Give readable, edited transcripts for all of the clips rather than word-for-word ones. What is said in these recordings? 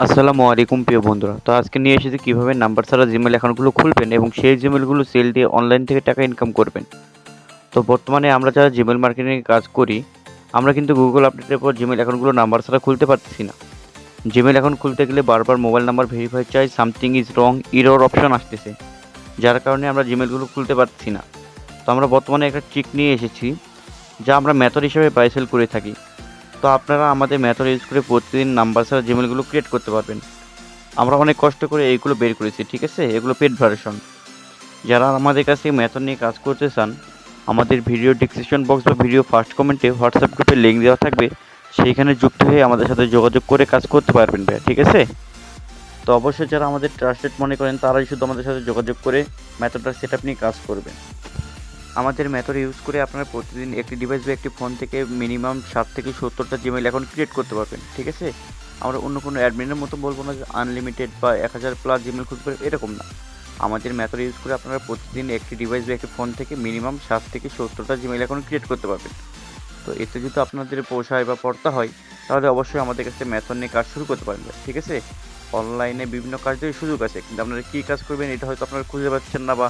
আসসালামু আলাইকুম প্রিয় বন্ধুরা। তো আজকে নিয়ে এসেছি কিভাবে নাম্বার ছাড়া জিমেইল অ্যাকাউন্টগুলো খুলবেন এবং সেই জিমেইলগুলো সেল দিয়ে অনলাইন থেকে টাকা ইনকাম করবেন। তো বর্তমানে আমরা যারা জিমেইল মার্কেটিং এ কাজ করি, আমরা কিন্তু গুগল আপডেটের পর জিমেইল অ্যাকাউন্টগুলো নাম্বার ছাড়া খুলতে পারতেছি না। জিমেইল অ্যাকাউন্ট খুলতে গেলে বারবার মোবাইল নাম্বার ভেরিফাই চাই, something is wrong, error option আসতেছে। যার কারণে আমরা জিমেইলগুলো খুলতে পারতেছি না। তো আমরা বর্তমানে একটা ট্রিক নিয়ে এসেছি, যা আমরা মেথড হিসেবে বাই সেল করে থাকি। তো আপনারা আমাদের মেথড ইউজ করে প্রতিদিন নাম্বার ছাড়া জিমেইলগুলো ক্রিয়েট করতে পারবেন। আমরা অনেক কষ্ট করে এইগুলো বের করেছি, ঠিক আছে? এগুলো পেড ভার্সন। যারা আমাদের কাছ থেকে মেথড নিয়ে কাজ করতে চান, আমাদের ভিডিও ডেসক্রিপশন বক্স বা ভিডিও ফার্স্ট কমেন্টে হোয়াটসঅ্যাপ গ্রুপের লিঙ্ক দেওয়া থাকবে। সেইখানে যুক্ত হয়ে আমাদের সাথে যোগাযোগ করে কাজ করতে পারবেন ভাইয়া, ঠিক আছে? তো অবশ্যই যারা আমাদের ট্রাস্টেড মনে করেন তারাই শুধু আমাদের সাথে যোগাযোগ করে মেথডটা সেট আপ নিয়ে কাজ করবেন। আমাদের মেথড ইউজ করে আপনারা প্রতিদিন একটি ডিভাইস বা একটি ফোন থেকে মিনিমাম 60 থেকে 70টা জিমেইল অ্যাকাউন্ট ক্রিয়েট করতে পারবেন, ঠিক আছে? আমরা অন্য কোনো অ্যাডমিনের মতো বলবো না যে আনলিমিটেড বা 1000 প্লাস জিমেইল খুলতে পারবেন, এরকম না। আমাদের মেথড ইউজ করে আপনারা প্রতিদিন একটি ডিভাইস বা একটি ফোন থেকে মিনিমাম 60 থেকে 70টা জিমেইল অ্যাকাউন্ট ক্রিয়েট করতে পারবেন। তো এতে যদি আপনাদের পোষায় বা পড়তা হয়, তাহলে অবশ্যই আমাদের কাছে মেথড নিয়ে কাজ শুরু করতে পারেন, ঠিক আছে? অনলাইনে বিভিন্ন কাজের সুযোগ আছে, কিন্তু আপনারা কী কাজ করবেন এটা হয়তো আপনারা খুঁজে পাচ্ছেন না, বা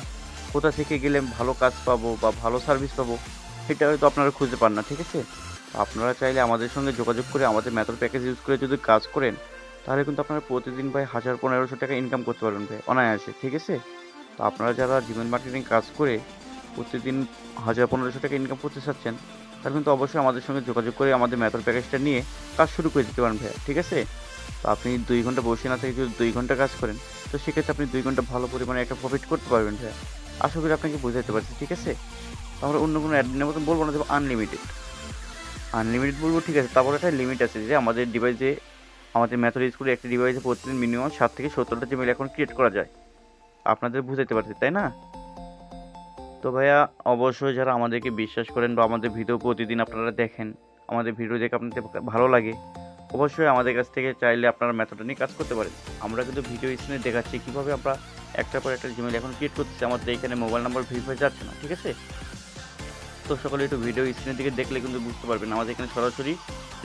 কোথা থেকে গেলে ভালো কাজ পাবো বা ভালো সার্ভিস পাবো সেটা হয়তো আপনারা খুঁজে পান না, ঠিক আছে? আপনারা চাইলে আমাদের সঙ্গে যোগাযোগ করে আমাদের মেথড প্যাকেজ ইউজ করে যদি কাজ করেন, তাহলে কিন্তু আপনারা প্রতিদিন ভাই 1000-1500 টাকা ইনকাম করতে পারবেন ভাই, অনায়াসে, ঠিক আছে? তো আপনারা যারা জিমেল মার্কেটিং কাজ করে প্রতিদিন 1000-1500 টাকা ইনকাম করতে চাচ্ছেন, তাহলে কিন্তু অবশ্যই আমাদের সঙ্গে যোগাযোগ করে আমাদের মেথড প্যাকেজটা নিয়ে কাজ শুরু করে দিতে পারেন ভাইয়া, ঠিক আছে? তো আপনি 2 ঘন্টা বসে না থেকে যদি 2 ঘন্টা কাজ করেন, তো সেক্ষেত্রে আপনি 2 ঘন্টা ভালো পরিমাণে একটা প্রফিট করতে পারবেন ভাইয়া। আশা করি আপনাকে বোঝাতে পারছি, ঠিক আছে? তো আমরা অন্য কোনো অ্যাডমিনের মতন বলবো না যে আনলিমিটেড। আনলিমিটেড বলবো ঠিক আছে, তারপরে একটা লিমিট আছে যে আমাদের ডিভাইসে, আমাদের মেথড ইউজ করে একটি ডিভাইসে প্রতিদিন মিনিমাম 7 থেকে 70টা জিমেইল অ্যাকাউন্ট ক্রিয়েট করা যায়। আপনাদের বুঝাইতে পারছি, তাই না? তো ভাইয়া, অবশ্যই যারা আমাদেরকে বিশ্বাস করেন বা আমাদের ভিডিও প্রতিদিন আপনারা দেখেন, আমাদের ভিডিও দেখে আপনাদের ভালো লাগে, অবশ্যই আমাদের কাছ থেকে চাইলে আপনারা মেথডটা নিয়ে কাজ করতে পারেন। আমরা কিন্তু ভিডিও স্ক্রিনে দেখাচ্ছি কীভাবে আমরা একটার পর একটা জিমেইল অ্যাকাউন্ট ক্রিয়েট করতেছি। আমাদের এখানে মোবাইল নাম্বার ভেরিফাই যাচ্ছে না, ঠিক আছে? তো সকলে একটু ভিডিও স্ক্রিনের দিকে দেখলে কিন্তু বুঝতে পারবেন আমাদের এখানে সরাসরি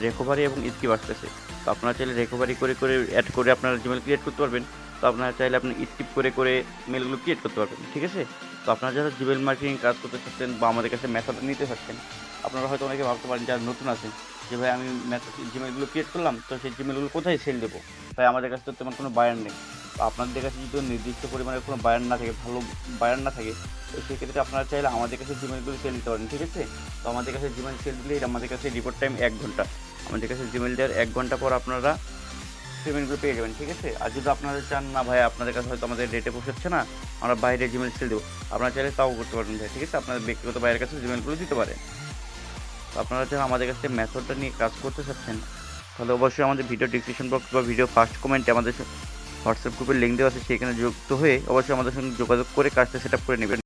রিকভারি এবং স্কিপ আসতেছে। তো আপনারা চাইলে রিকভারি করে করে অ্যাড করে আপনারা জিমেল ক্রিয়েট করতে পারবেন। তো আপনারা চাইলে আপনি স্কিপ করে করে মেলগুলো ক্রিয়েট করতে পারবেন, ঠিক আছে? তো আপনারা যারা জিমেল মার্কেটিং কাজ করতে চাচ্ছেন বা আমাদের কাছে মেথড নিতে চাচ্ছেন, আপনারা হয়তো অনেকে ভাবতে পারেন যারা নতুন আছেন যে ভাই আমি মেথড জিমেলগুলো ক্রিয়েট করলাম, তো সেই জিমেলগুলো কোথায় সেল দেবো? ভাই আমাদের কাছে তো তেমন কোনো বায়ার নেই। তো আপনাদের কাছে যদি নির্দিষ্ট পরিমাণে কোনো বায়ার না থাকে, ভালো বায়ার না থাকে, তো সেক্ষেত্রে আপনারা চাইলে আমাদের কাছে জিমেলগুলো সেল দিতে পারেন, ঠিক আছে? তো আমাদের কাছে জিমেল সেল দিলে আমাদের কাছে রিপোর্ট টাইম 1 ঘন্টা। আমাদের কাছে জিমেল দেওয়ার 1 ঘন্টা পর আপনারা পেমেন্টগুলো পেয়ে যাবেন, ঠিক আছে? আর যদি আপনারা চান না ভাই আপনাদের কাছে হয়তো আমাদের রেটে পোষাচ্ছে না, আমরা বাইরে জিমেল সেল দেবো, আপনারা চাইলে তাও করতে পারবেন ভাই, ঠিক আছে? আপনাদের ব্যক্তিগত বাইরের কাছে জিমেলগুলো দিতে পারেন। তো আপনারা যারা আমাদের কাছে মেথডটা নিয়ে কাজ করতে চাচ্ছেন, তাহলে অবশ্যই আমাদের ভিডিও ডিসক্রিপশন বক্স বা ভিডিও ফার্স্ট কমেন্টে আমাদের হোয়াটসঅ্যাপ গ্রুপের লিঙ্ক দেওয়া আছে, সেখানে যুক্ত হয়ে অবশ্যই আমাদের সঙ্গে যোগাযোগ করে কাজটা সেট আপ করে নেবেন।